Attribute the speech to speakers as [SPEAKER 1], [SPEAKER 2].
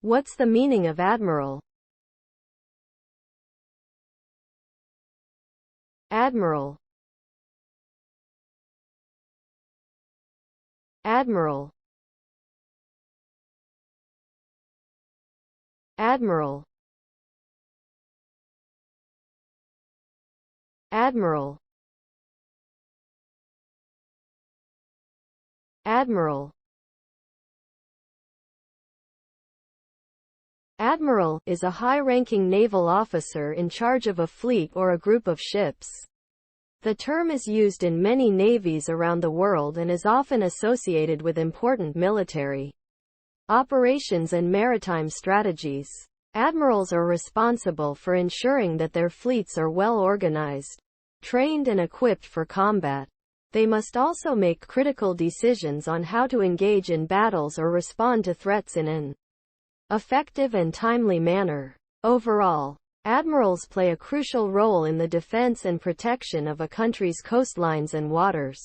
[SPEAKER 1] What's the meaning of admiral? Admiral. Admiral. Admiral. Admiral. Admiral. Admiral is a high-ranking naval officer in charge of a fleet or a group of ships. The term is used in many navies around the world and is often associated with important military operations and maritime strategies. Admirals are responsible for ensuring that their fleets are well organized, trained and equipped for combat. They must also make critical decisions on how to engage in battles or respond to threats in an effective and timely manner. Overall, admirals play a crucial role in the defense and protection of a country's coastlines and waters.